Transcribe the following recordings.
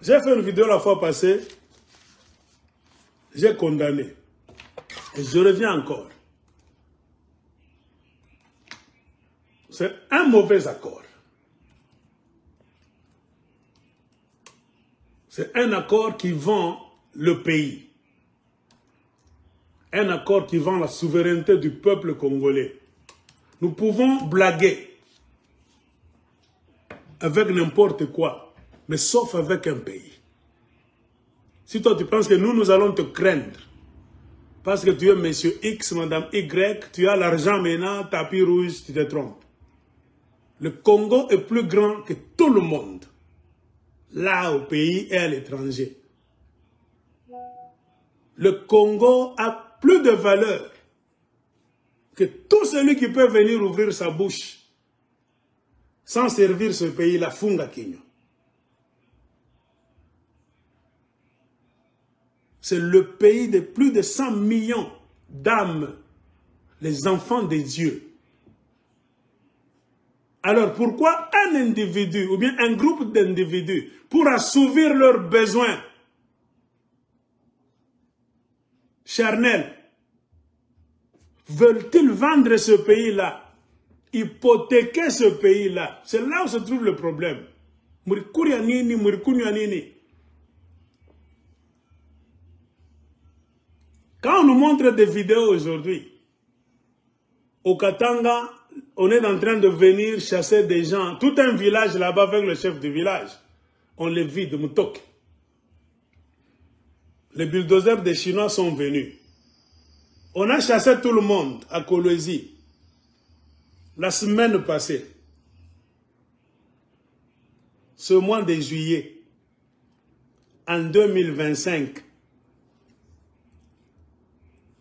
J'ai fait une vidéo la fois passée, j'ai condamné. Et je reviens encore. C'est un mauvais accord. C'est un accord qui vend le pays. Un accord qui vend la souveraineté du peuple congolais. Nous pouvons blaguer avec n'importe quoi, mais sauf avec un pays. Si toi tu penses que nous allons te craindre, parce que tu es monsieur X, madame Y, tu as l'argent maintenant, tapis rouge, tu te trompes. Le Congo est plus grand que tout le monde, là au pays et à l'étranger. Le Congo a plus de valeur que tout celui qui peut venir ouvrir sa bouche sans servir ce pays, la Funga Kinyo. C'est le pays de plus de 100 millions d'âmes, les enfants des dieux. Alors pourquoi un individu ou bien un groupe d'individus, pour assouvir leurs besoins charnels, veulent-ils vendre ce pays-là, hypothéquer ce pays-là? C'est là où se trouve le problème. Quand on nous montre des vidéos aujourd'hui, au Katanga, on est en train de venir chasser des gens, tout un village là-bas avec le chef du village. On les vide, Moutok. Les bulldozers des Chinois sont venus. On a chassé tout le monde à Kolwezi la semaine passée. Ce mois de juillet, en 2025.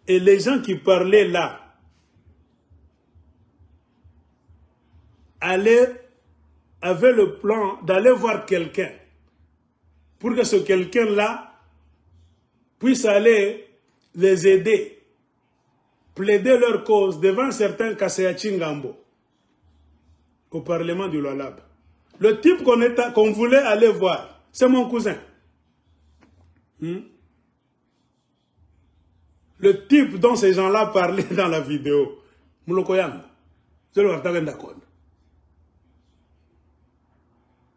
Et les gens qui parlaient là, avaient le plan d'aller voir quelqu'un pour que ce quelqu'un-là puisse aller les aider, plaider leur cause devant certains Kaseyachi Ngambo au Parlement du Lualaba. Le type qu'on voulait aller voir, c'est mon cousin. Le type dont ces gens-là parlaient dans la vidéo, Moulokoyam, je le vois d'accord.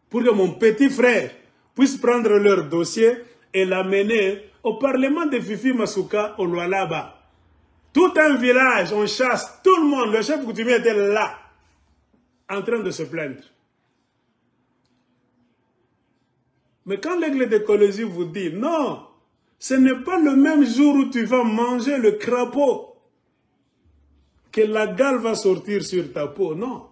Pour que mon petit frère puisse prendre leur dossier et l'amener au Parlement de Fifi Masuka au Lualaba. Tout un village, on chasse, tout le monde, le chef coutumier était là, en train de se plaindre. Mais quand l'aigle de Kolwezi vous dit, non, ce n'est pas le même jour où tu vas manger le crapaud que la gale va sortir sur ta peau, non.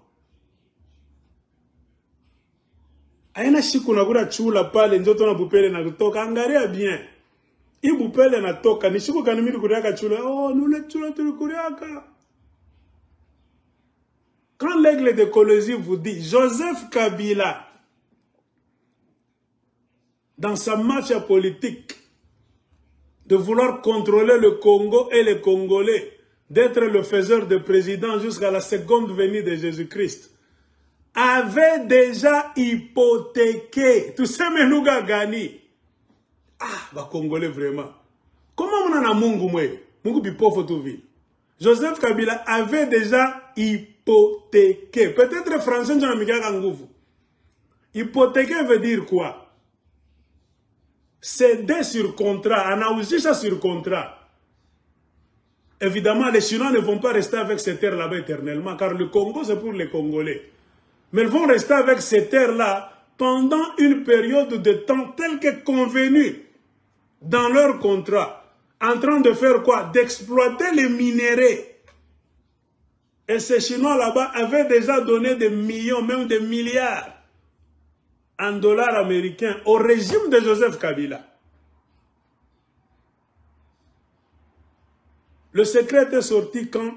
Aina shiku na kura chula pale njoto na bupele na kutoka angalia bien. I bupele na toka ni shiku kanimiri kuriaka chula. Oh, nule chula tulikuriaka. Quand l'aigle de Kolwezi vous dit Joseph Kabila, dans sa marche politique, de vouloir contrôler le Congo et les Congolais, d'être le faiseur de président jusqu'à la seconde venue de Jésus-Christ, avait déjà hypothéqué tout ça, mais nous gagné. Ah, va Congolais vraiment. Comment on a Mungu mwe? Mungu bipofo tout ville. Joseph Kabila avait déjà hypothéqué. Peut-être français n'en a ngouvu. Hypothéqué veut dire quoi? Céder sur contrat, anaouzisha sur contrat. Évidemment, les Chinois ne vont pas rester avec ces terres là-bas éternellement, car le Congo c'est pour les Congolais. Mais ils vont rester avec ces terres-là pendant une période de temps telle que convenue dans leur contrat. En train de faire quoi? D'exploiter les minéraux. Et ces Chinois là-bas avaient déjà donné des millions, même des milliards en dollars américains au régime de Joseph Kabila. Le secret est sorti quand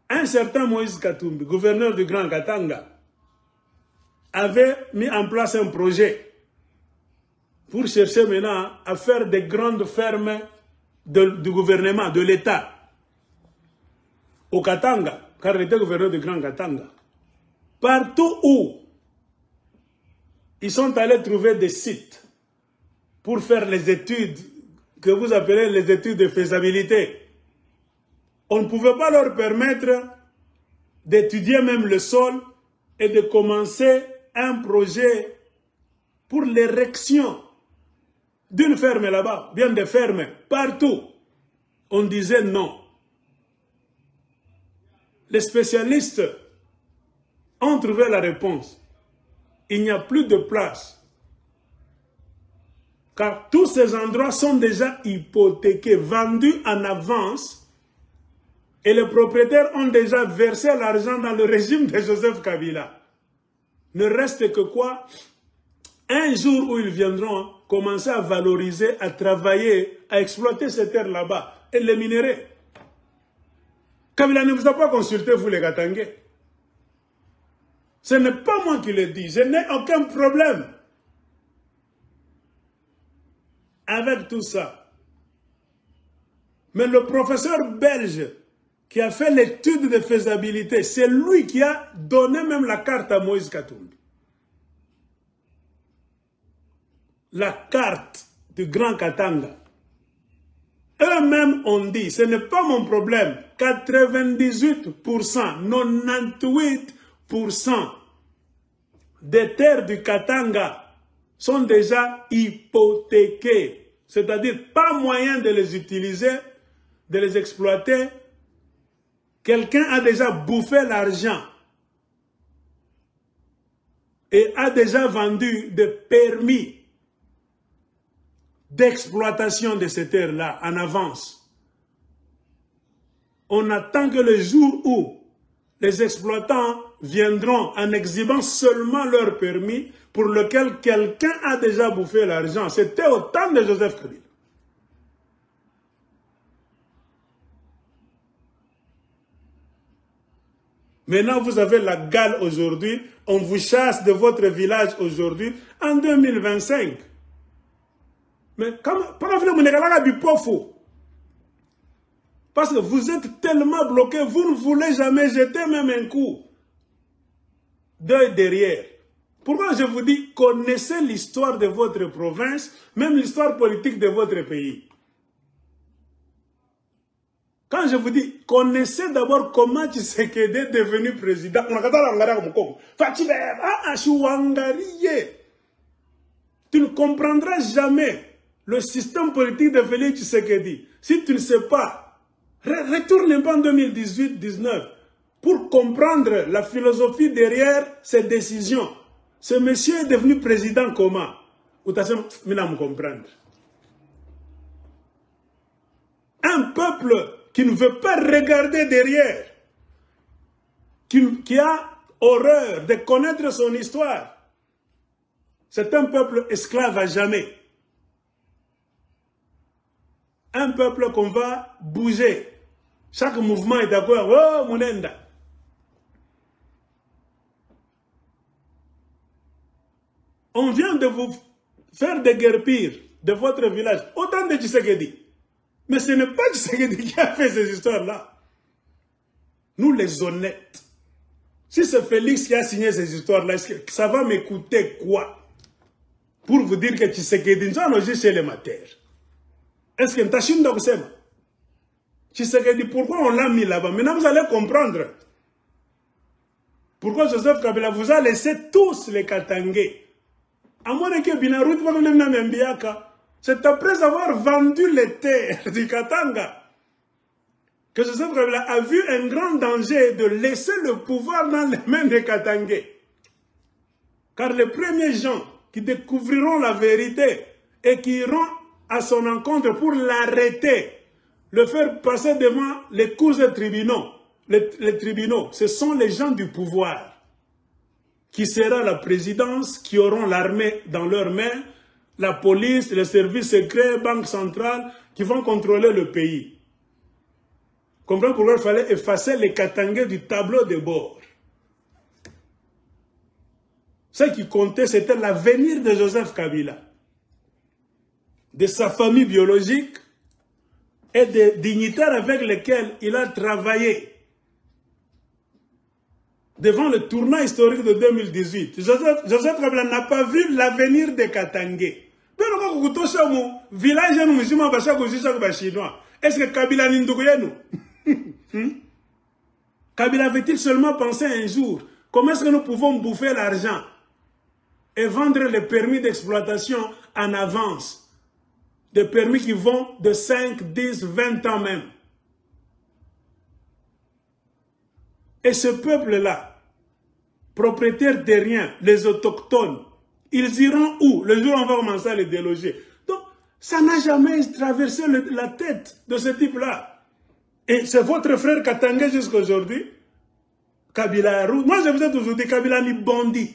un certain Moïse Katumbi, gouverneur du Grand Katanga, avait mis en place un projet pour chercher maintenant à faire des grandes fermes du gouvernement, de l'État, au Katanga, car il était gouverneur du Grand Katanga. Partout où ils sont allés trouver des sites pour faire les études que vous appelez les études de faisabilité. On ne pouvait pas leur permettre d'étudier même le sol et de commencer un projet pour l'érection d'une ferme là-bas, bien des fermes, partout. On disait non. Les spécialistes ont trouvé la réponse. Il n'y a plus de place. Car tous ces endroits sont déjà hypothéqués, vendus en avance. Et les propriétaires ont déjà versé l'argent dans le régime de Joseph Kabila. Ne reste que quoi? Un jour où ils viendront commencer à valoriser, à travailler, à exploiter ces terres là-bas et les minerais. Kabila ne vous a pas consulté, vous les Katangais. Ce n'est pas moi qui le dis, je n'ai aucun problème avec tout ça. Mais le professeur belge qui a fait l'étude de faisabilité, c'est lui qui a donné même la carte à Moïse Katumbi. La carte du Grand Katanga. Eux-mêmes ont dit, ce n'est pas mon problème, 98%, 98% des terres du Katanga sont déjà hypothéquées. C'est-à-dire pas moyen de les utiliser, de les exploiter. Quelqu'un a déjà bouffé l'argent et a déjà vendu des permis d'exploitation de ces terres-là en avance. On attend que le jour où les exploitants viendront en exhibant seulement leur permis pour lequel quelqu'un a déjà bouffé l'argent. C'était au temps de Joseph Kabila. Maintenant, vous avez la gale aujourd'hui, on vous chasse de votre village aujourd'hui, en 2025. Mais parce que vous êtes tellement bloqués, vous ne voulez jamais jeter même un coup d'œil derrière. Pourquoi je vous dis, connaissez l'histoire de votre province, même l'histoire politique de votre pays. Quand je vous dis, connaissez d'abord comment Tshisekedi est devenu président. Tu ne comprendras jamais le système politique de Félix Tshisekedi. Si tu ne sais pas, retourne un peu en 2018-19 pour comprendre la philosophie derrière ces décisions. Ce monsieur est devenu président comment? Ou t'as me comprendre. Un peuple qui ne veut pas regarder derrière, qui a horreur de connaître son histoire, c'est un peuple esclave à jamais. Un peuple qu'on va bouger. Chaque mouvement est d'accord. Oh, Mounenda. On vient de vous faire déguerpir de votre village. Autant de Tshisekedi. Mais ce n'est pas Tshisekedi qui a fait ces histoires-là. Nous les honnêtes. Si c'est Félix qui a signé ces histoires-là, est-ce que ça va m'écouter quoi? Pour vous dire que Tshisekedi nous a logé chez les matères. Est-ce que Ntachim Dogsem? Tshisekedi, pourquoi on l'a mis là-bas? Maintenant vous allez comprendre. Pourquoi Joseph Kabila vous a laissé tous les Katangais. À moins que Binarout va nous Membiaka. C'est après avoir vendu les terres du Katanga que Joseph Kabila a vu un grand danger de laisser le pouvoir dans les mains des Katangais. Car les premiers gens qui découvriront la vérité et qui iront à son encontre pour l'arrêter, le faire passer devant les cours et tribunaux, les tribunaux, ce sont les gens du pouvoir qui sera la présidence, qui auront l'armée dans leurs mains, la police, les services secrets, banque centrale, qui vont contrôler le pays. Comprenez pourquoi il fallait effacer les Katangais du tableau de bord. Ce qui comptait, c'était l'avenir de Joseph Kabila, de sa famille biologique et des dignitaires avec lesquels il a travaillé. devant le tournant historique de 2018, Joseph Kabila n'a pas vu l'avenir de Katangé. Village chinois. Est-ce que Kabila n'indougouye nous? Kabila avait-il seulement pensé un jour, comment est-ce que nous pouvons bouffer l'argent et vendre les permis d'exploitation en avance? Des permis qui vont de 5, 10, 20 ans même. Et ce peuple-là, propriétaire de rien, les autochtones, ils iront où? Le jour où on va commencer à les déloger. Donc, ça n'a jamais traversé la tête de ce type-là. Et c'est votre frère Katangé jusqu'à aujourd'hui. Kabila Roux. Moi, je vous ai toujours dit, Kabila ni bandit.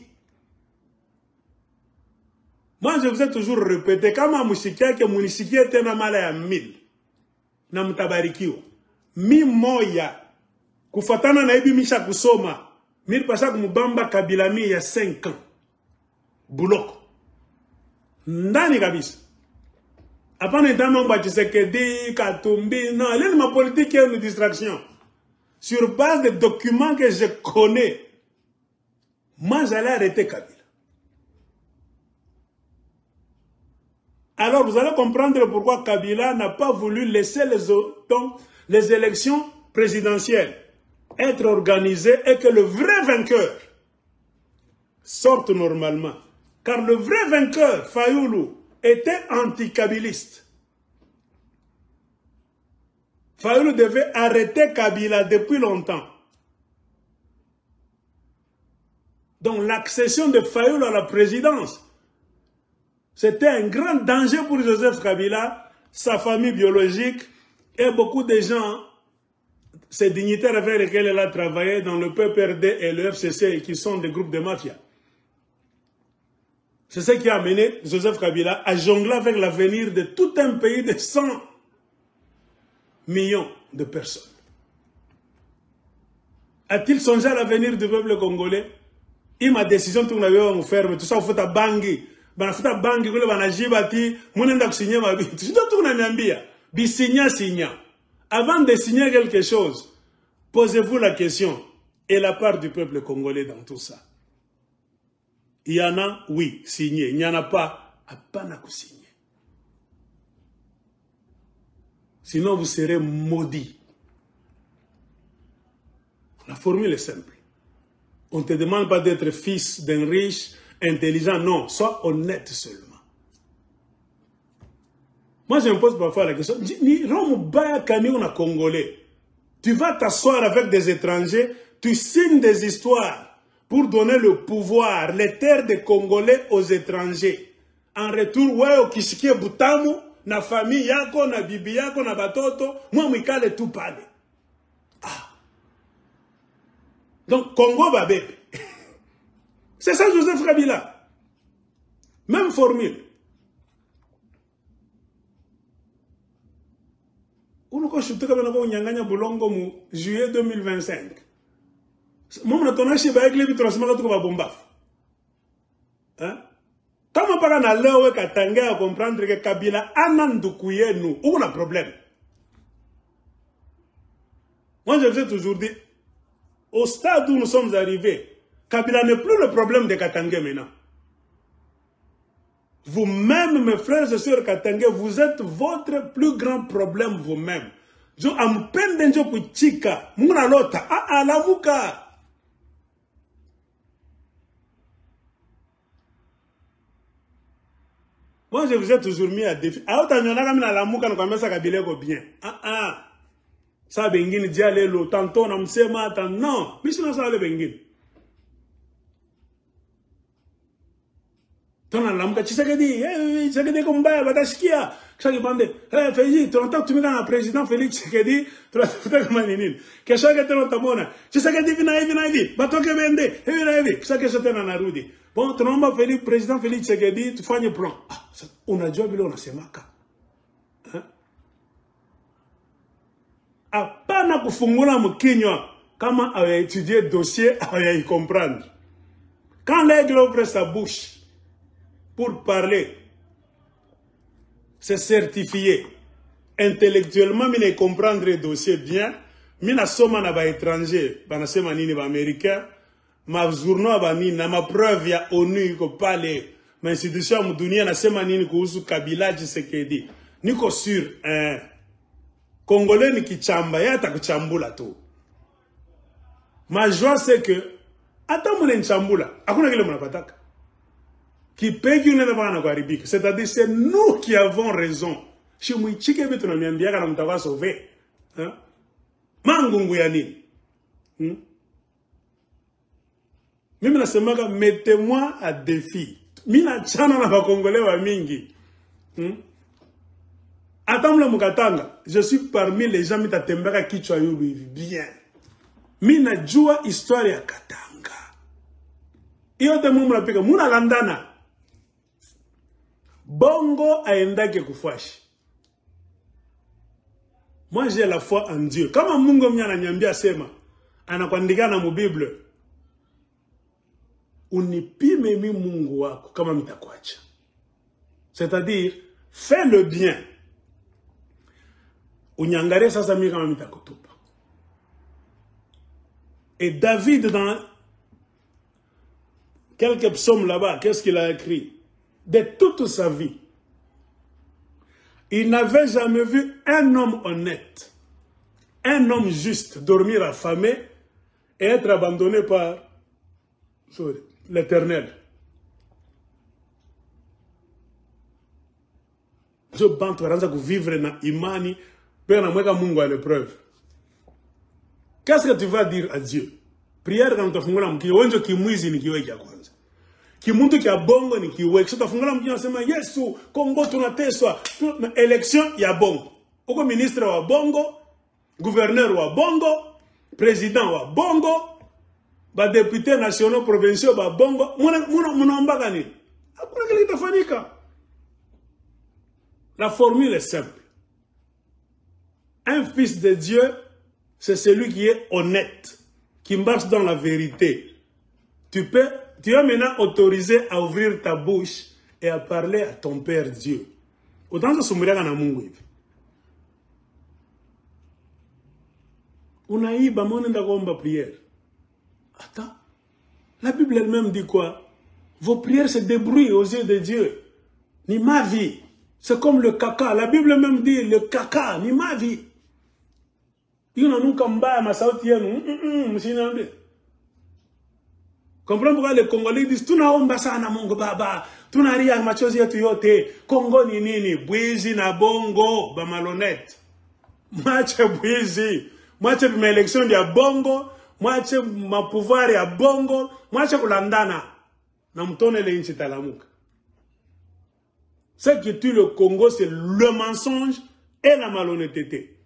Moi, je vous ai toujours répété, kama musikia ke munisikia tena mala ya 1000. Na mtabarikio. Mi moya. Kufatana na ibi misha kusoma. Mili pasha kumubamba Kabila mi ya 5 ans. Bouloko. Ndani kabisa. Apana itama mba Tshisekedi, Katumbi. Non, elle est ma politique et une distraction. Sur base des documents que je connais, moi j'allais arrêter Kabila. Alors vous allez comprendre pourquoi Kabila n'a pas voulu laisser les élections présidentielles être organisées et que le vrai vainqueur sorte normalement. Car le vrai vainqueur, Fayoulou, était anti-kabiliste. Fayoulou devait arrêter Kabila depuis longtemps. Donc l'accession de Fayoulou à la présidence, c'était un grand danger pour Joseph Kabila, sa famille biologique et beaucoup de gens, ces dignitaires avec lesquels elle a travaillé dans le PPRD et le FCC qui sont des groupes de mafia. C'est ce qui a amené Joseph Kabila à jongler avec l'avenir de tout un pays de 100 millions de personnes. A-t-il songé à l'avenir du peuple congolais? Il m'a décision tout le faire, tout ça au fouta bangi. Banafuta bangi kule banajibati, munenda kusigner ma vie. Tout tout unaniambia, bi signa. Avant de signer quelque chose, posez-vous la question, et la part du peuple congolais dans tout ça? Il y en a, oui, signé. Il n'y en a pas, à pas signer. Sinon, vous serez maudit. La formule est simple. On ne te demande pas d'être fils d'un riche, intelligent. Non, sois honnête seulement. Moi, je me pose parfois la question. Tu vas t'asseoir avec des étrangers, tu signes des histoires pour donner le pouvoir, les terres des Congolais aux étrangers. En retour, ouais, au Kishikie Butamu, na famille yako, na bibi yako, na batoto, moi, mwikale tout parler. Ah. Donc, Congo va bébé. C'est ça, Joseph Kabila. Même formule. On a chuté comme on a nyanganya bulongo mu juillet 2025. Moi, je suis allé à l'église, je suis allé à Bombaf. Comment parler à l'heure Katanga à comprendre que Kabila a nandoukuye nous? Où on a problème? Moi, je vous ai toujours dit, au stade où nous sommes arrivés, Kabila n'est plus le problème de Katanga maintenant. Vous-même, mes frères et sœurs Katanga, vous êtes votre plus grand problème vous-même. Je am pendenjo kuchika, muna lota, la muka. Moi, je vous ai toujours mis à défi. Ah, tu as dit que la mouka ne ça Kabila bien. Ça bengine diale lo tantôt na msema tan non, bisina ça le bengine. Tona la mouka Tshisekedi kombaya badashikia. Chaque bande, Félix, tu entends tu me dans le président Félix Tshisekedi, tu vas faire comme nini. Que chaque temps tamona. Tshisekedi vinaïvi, batoke bende, vinaïvi, chaque chose na narudi. Bon, tu n'as Félix, président Félix Tshisekedi, tu fais un plan. Ah, on a déjà vu là, on a semaka. Apana kufungula mkinywa kama a étudié dossier, a y comprendre. Quand l'aigle ouvre sa bouche pour parler, c'est certifié. Intellectuellement, il comprendre le dossier bien. Mina soma na ba étranger, ba na sema nini ba américain, ma journaux bani na ma preuve ya ONU ko pale ma institution mu dunia nasema nini kuhusu Kabila Tshisekedi. Niko sur Congolais ni kichamba yata kuchambula tu. Ma joie c'est que ata mune nchambula hakuna kile mnapataka. Kipeki unena bana kuharibika. C'est-à-dire c'est nous qui avons raison. Chez Mwichike betu na miambiaka na mtakuwa sauver. Hein? Mangungu ya nini? Mimi nasemaka mettez-moi à défi. Mina chana na bakongolais wa mingi. Atamla mukatanga, je suis parmi les gens mitatembeka kichwa yulu bien. Mina jua histoire ya Katanga. Iyo te mumu napika muna landana. Bongo aendake kufashi. Moi j'ai la foi en Dieu. Kama Mungu mnyana nyambia sema anakuandika na mu Bible. Unipime mi Mungu wako kama mitakuacha. C'est-à-dire fais le bien. Unyangare sasa mi kama mitakutupa. Et David dans quelques psaumes là-bas, qu'est-ce qu'il a écrit? De toute sa vie, il n'avait jamais vu un homme honnête, un homme juste, dormir affamé et être abandonné par l'Éternel. Je bante pour vivre dans imani, père na mweka Mungu à l'épreuve. Qu'est-ce que tu vas dire à Dieu? Prière quand tu fungula mkio, wenjo kimwizi ni kiwe kia kwanza. Kimuntu kia bongo ni kiwe. Kisha tafungula mkio nasema Yesu, Kongo tunateswa. Election ya bongo. Uko ministre wa bongo, gouverneur wa bongo, président wa bongo, ba député nationaux provinciaux ba bongo. Muna nini? Hakuna kile kitafanyika. La formule est simple. Un fils de Dieu, c'est celui qui est honnête, qui marche dans la vérité. Tu es maintenant autorisé à ouvrir ta bouche et à parler à ton Père Dieu. Autant que ce mourir na Mungu hivi. Unaiba mone ndagomba prière. Attends. La Bible elle-même dit quoi? Vos prières se débrouillent aux yeux de Dieu. Ni ma vie. C'est comme le caca. La Bible même dit le caca, ni ma vie. Il y a un combat ma sauti comprends pourquoi les Congolais disent tunaomba sana Mungu baba, tunalia machozi yetu yote. Kongo ni nini? Bwizi na bongo ba malhonnête. Mwache bwizi, mwache ma élection ya bongo, mwache ma pouvoir ya bongo, mwache kulandana na mtone le nchi talamuka. Ce qui tue le Congo, c'est le mensonge et la malhonnêteté.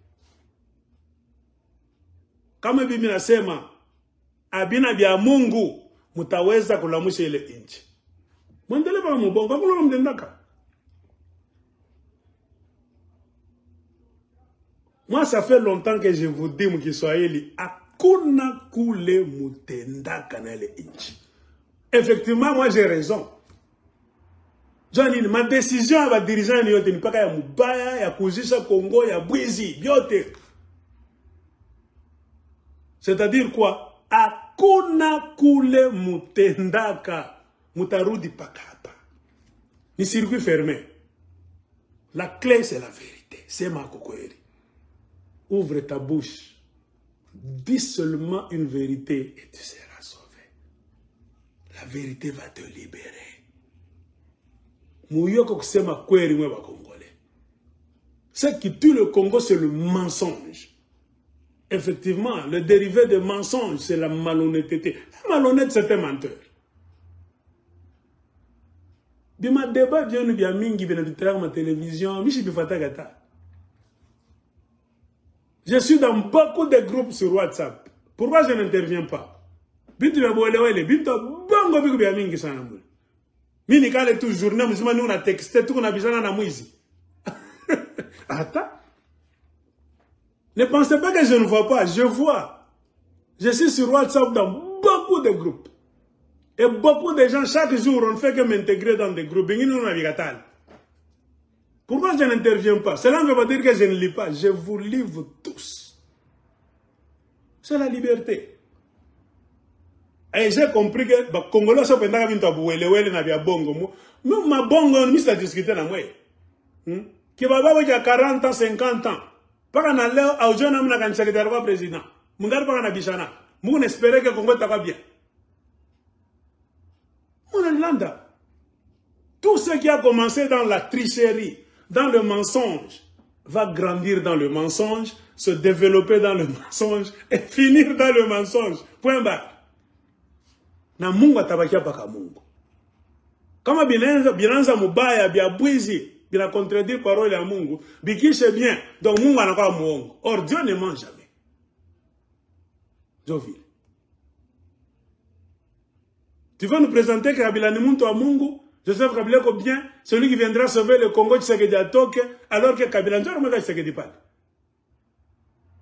Kama Biblia inasema abina bya Mungu mutaweza kulamusha ile inchi. Mwendele pa mbongo hakuna mtendaka. Moi ça fait longtemps que je vous dis mkiswahili hakuna kule mutendaka na ile inchi. Effectivement moi j'ai raison. Johnny, ma décision à ma dirigeant ni yote ni paka ya mubaya ya kuzisha Congo ya bwizi byote. C'est-à-dire quoi? Hakuna kule mutendaka mutarudi pakapa. Ni circuit fermé. La clé c'est la vérité. C'est ma kokoeri. Ouvre ta bouche. Dis seulement une vérité et tu seras sauvé. La vérité va te libérer. Mouyoko kusema kweli mwe ba Congolais. Ce qui tue le Congo c'est le mensonge. Effectivement, le dérivé de mensonge c'est la malhonnêteté. Un malhonnête c'est un menteur. Bima débat bien bien mingi bien de ma télévision, michi bifata gata. Je suis dans beaucoup de groupes sur WhatsApp. Pourquoi je n'interviens pas? Bintu ya boele wele, bintu bongo biku bien mingi sana mbule. Mini kale tout journée, mzima nous na texte, tout qu'on a besoin na mwizi. Attends. Ne pensez pas que je ne vois pas, je vois. Je suis sur WhatsApp dans beaucoup de groupes. Et beaucoup de gens, chaque jour, on ne fait que m'intégrer dans des groupes. Pourquoi je n'interviens pas? Cela ne veut pas dire que je ne lis pas. Je vous livre tous. C'est la liberté. Et j'ai compris que les Congolais sont pendant qu'ils ont boué na bia bongo. Même ma bongo, nous avons discuté na moi. Qui va avoir 40 ans, 50 ans. Pas na leo, au jeune homme na secrétaire président. Mungar pas na bishana. Moun espérer que le Congo va bien. On est là. Tout ce qui a commencé dans la tricherie, dans le mensonge, va grandir dans le mensonge, se développer dans le mensonge et finir dans le mensonge. Point barre. Na mungu atabakia paka mungu. Kama binanza mubaya, biabwizi, bina contredire parole ya mungu, bikishe bien, donc mungu anakuwa muongo. Or Dieu ne ment jamais. Joville. Tu veux nous présenter que Kabila ni muntu wa mungu? Joseph Kabila est bien, celui qui viendra sauver le Congo Tshisekedi Atoke, alors que Kabila n'est pas Tshisekedi pas.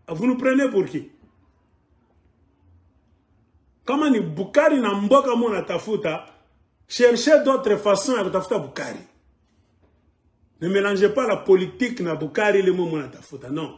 Vous nous prenez pour qui? Comment ni Bukari na mboka mona tafuta, cherchez d'autres façons à tafuta Bukari. Ne mélangez pas la politique na Bukari le mona tafuta, non.